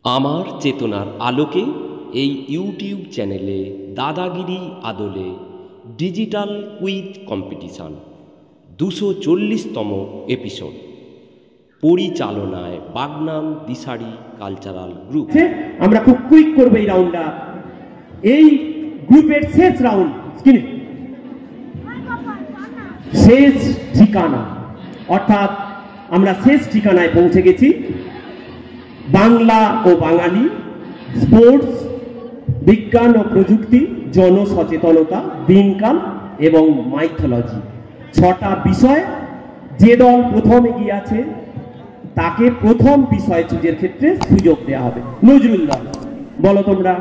আমার চেতনার আলোকে এই ইউটিউব চ্যানেলে দাদাগিরি আদলে ডিজিটাল কুইজ কম্পিটিশন 240তম এপিসোড পরিচালনায় বাগনান দিশারি কালচারাল গ্রুপ। আমরা খুব কুইক করব এই রাউন্ডটা। এই গ্রুপের শেষ রাউন্ড স্ক্রিনে শেষ ঠিকানা, অর্থাৎ আমরা শেষ ঠিকানায় পৌঁছে গেছি। বাংলা ও বাঙালি, স্পোর্টস, বিজ্ঞান ও প্রযুক্তি, জনসচেতনতা, দিনকাল এবং মাইথোলজি, 6টা বিষয়। যে দল প্রথম এগিয়ে আছে তাকে প্রথম বিষয় চুজের ক্ষেত্রে সুযোগ দেওয়া হবে। নজরুল দল, বলো তোমরা।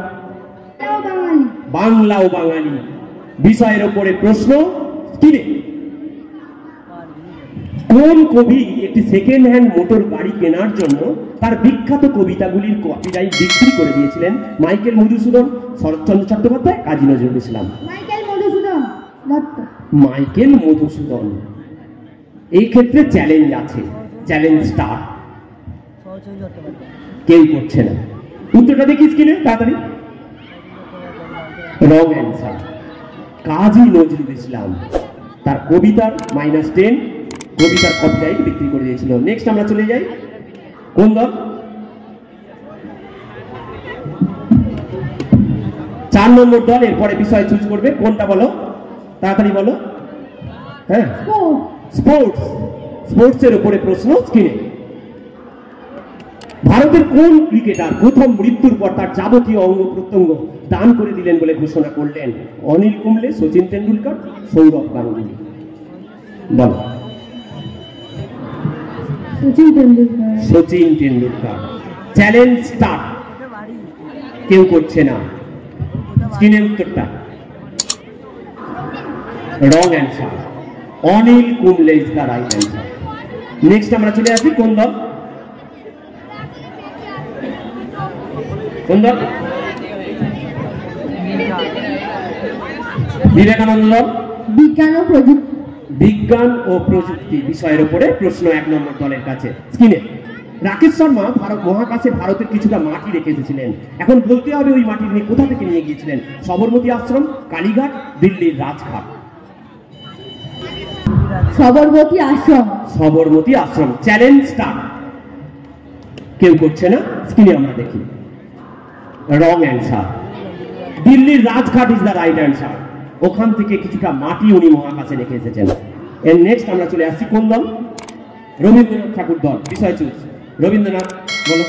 বাংলা ও বাঙালি বিষয়ের উপরে প্রশ্ন। স্ক্রিনে কোন কবি একটি সেকেন্ড হ্যান্ড মোটর গাড়ি কেনার জন্য তার বিখ্যাত কবিতাগুলির কপিরাইট বিক্রি করে দিয়েছিলেন? মাইকেল মধুসূদন, শরৎচন্দ্র চট্টোপাধ্যায়, কাজী নজরুল ইসলাম। মাইকেল মধুসূদন। এই ক্ষেত্রে চ্যালেঞ্জ আছে, চ্যালেঞ্জ স্টার। কেউ করছে না। উত্তরটা দেখি স্ক্রিনে তাড়াতাড়ি। Wrong answer, Kazi Nazrul Islam. তার কবিতার -10 কবিতার কপিরাইট বিক্রি করে দিয়েছিল। নেক্সট আমরা চলে যাই। কোন দল? 4 নম্বর দল। এরপরে বিষয় চুজ করবে। কোনটা বলো, তাড়াতাড়ি বলো। হ্যাঁ, স্পোর্টস। স্পোর্টসের উপরে প্রশ্ন স্ক্রিনে। ভারতের কোন ক্রিকেটার প্রথম মৃত্যুর পর তার যাবতীয় অঙ্গ প্রত্যঙ্গ দান করে দিলেন বলে ঘোষণা করলেন? অনিল কুম্বলে, সচিন তেন্ডুলকর, সৌরভ গাঙ্গুলি। বলো। সচিন তেন্ডুলকর। Challenge start. কেউ করছে না। স্ক্রিনের উত্তরটা wrong answer, Anil Kumble is the right answer. Next আমরা চলে আসি। কোন দল? কোন দল? বিবেকানন্দ দল। বিজ্ঞান ও প্রযুক্তি বিষয়ের উপরে প্রশ্ন 1 নম্বর দলের কাছে। স্ক্রিনে রাকেশ শর্মা মহাকাশে ভারতের কিছুটা মাটি রেখে এসেছিলেন। এখন বলতে হবে ওই মাটি তিনি কোথা থেকে নিয়ে গিয়েছিলেন? সবরমতী আশ্রম, কালীঘাট, দিল্লির রাজঘাট। সবরমতী আশ্রম। সবরমতী আশ্রম। Challenge start. কেউ করছে না। স্ক্রিনে আমরা দেখি। রং অ্যান্সার, দিল্লির Rajghat is the right answer. ওখান থেকে কিছুটা মাটি উনি মহাকাশে রেখে এসেছেন। এর নেক্সট আমরা চলে আসছি। কোন দল? রবীন্দ্রনাথ ঠাকুর দল। বিষয় চুজ। রবীন্দ্রনাথ, বলো।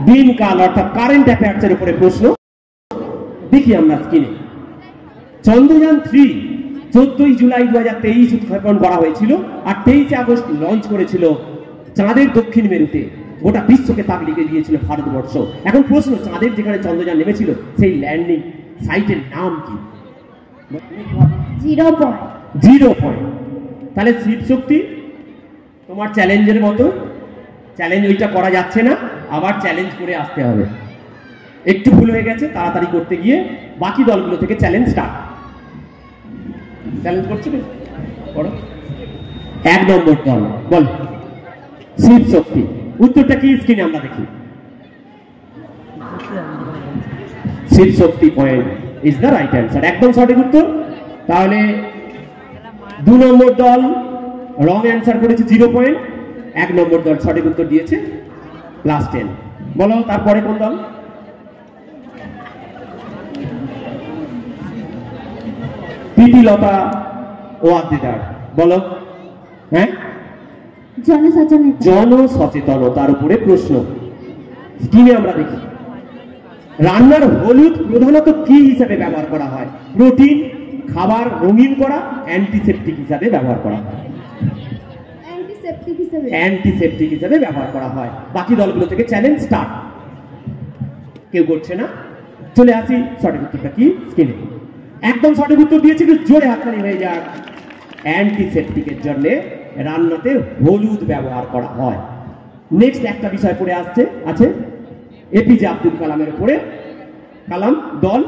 দিনকাল অর্থাৎ কারেন্ট অ্যাফেয়ার্সের উপরে প্রশ্ন। দেখি আমরা স্ক্রিনে। চন্দ্রযান 3 14ই জুলাই 2023 উৎক্ষেপণ করা হয়েছিল আর 23 আগস্ট লঞ্চ করেছিল চাঁদের দক্ষিণ মেরুতে। গোটা বিশ্বকে তাক লিখে দিয়েছিল ভারতবর্ষ। এখন প্রশ্ন, চাঁদের যেখানে চন্দ্রযান নেমেছিল সেই ল্যান্ডিং সাইটের নাম কি? 0 পয়েন্ট। তাহলে শিব শক্তি তোমার চ্যালেঞ্জের মতো চ্যালেঞ্জ ওইটা করা যাচ্ছে না, আবার চ্যালেঞ্জ করে আসতে হবে। একটু ভুল হয়ে গেছে, তাড়াতাড়ি করতে গিয়ে বাকি দলগুলো থেকে চ্যালেঞ্জ স্টার্ট। চ্যালেঞ্জ করছে করো। 1 নম্বর দল, বল। শিব শক্তি। উত্তরটা কি? স্ক্রিনে আমরা দেখি। Shiv Shakti point is the right answer. একদম সঠিক উত্তর। তাহলে 2 নম্বর দল রং অ্যান্সার করেছে, 0 পয়েন্ট। 1 নম্বর দল সঠিক উত্তর দিয়েছে, +10। বলো তারপরে কোন দল? প্রীতিলতা ওয়াদ্দেদার। বলো। হ্যাঁ, জনসচেতনতার উপরে প্রশ্ন। স্ক্রিনে আমরা দেখি। রান্নার হলুদ প্রধানত কি হিসাবে ব্যবহার করা হয়? প্রোটিন, খাবার রঙিন করা, অ্যান্টিসেপটিক হিসাবে ব্যবহার করা হয়। অ্যান্টিসেপটিক হিসাবে ব্যবহার করা হয়। বাকি দলগুলো থেকে চ্যালেঞ্জ স্টার্ট। কেউ করছে না। চলে আসি সঠিক উত্তরটা কি? স্ক্রিনে একদম সঠিক উত্তর দিয়েছে, একটু জোরে হাততালি হয়ে যাক। অ্যান্টিসেপটিকের জন্য রান্নাতে হলুদ ব্যবহার করা হয়। নেক্সট একটা বিষয় পড়ে আছে এপিজে আব্দুল কালামের উপরে। কালাম দল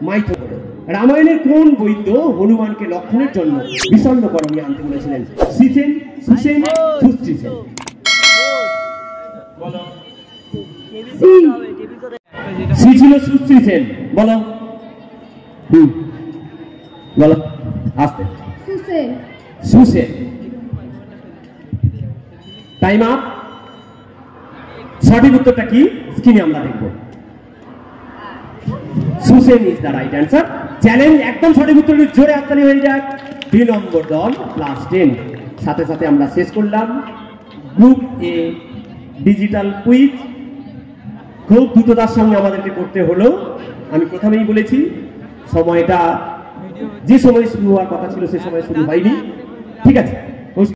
মাইথোলজি। রামায়ণের কোন বৈদ্য হনুমানকে লক্ষণের জন্য বিষণ্ণ করণে আনতে বলেছিলেন? শ্রীসেন, সুসেন, সুশ্রীসেন? বলো। শ্রী ছিল সুশ্রীসেন। বলো। বলো আস্তে। সুসেন। সুসেন। Time up. সঠিক উত্তরটা কি স্ক্রিনে আমরা দেখব। Susen is the right answer. Challenge একদম সঠিক উত্তর, জোরে হাততালি হয়ে যাক। 2 নম্বর দল +10। সাথে সাথে আমরা শেষ করলাম গ্রুপ এ ডিজিটাল কুইজ। খুব দ্রুততার সঙ্গে আমাদেরকে করতে হলো। আমি প্রথমেই বলেছি সময়টা যে সময় শুরু হওয়ার কথা ছিল সে সময় শুরু হয়নি। ঠিক আছে,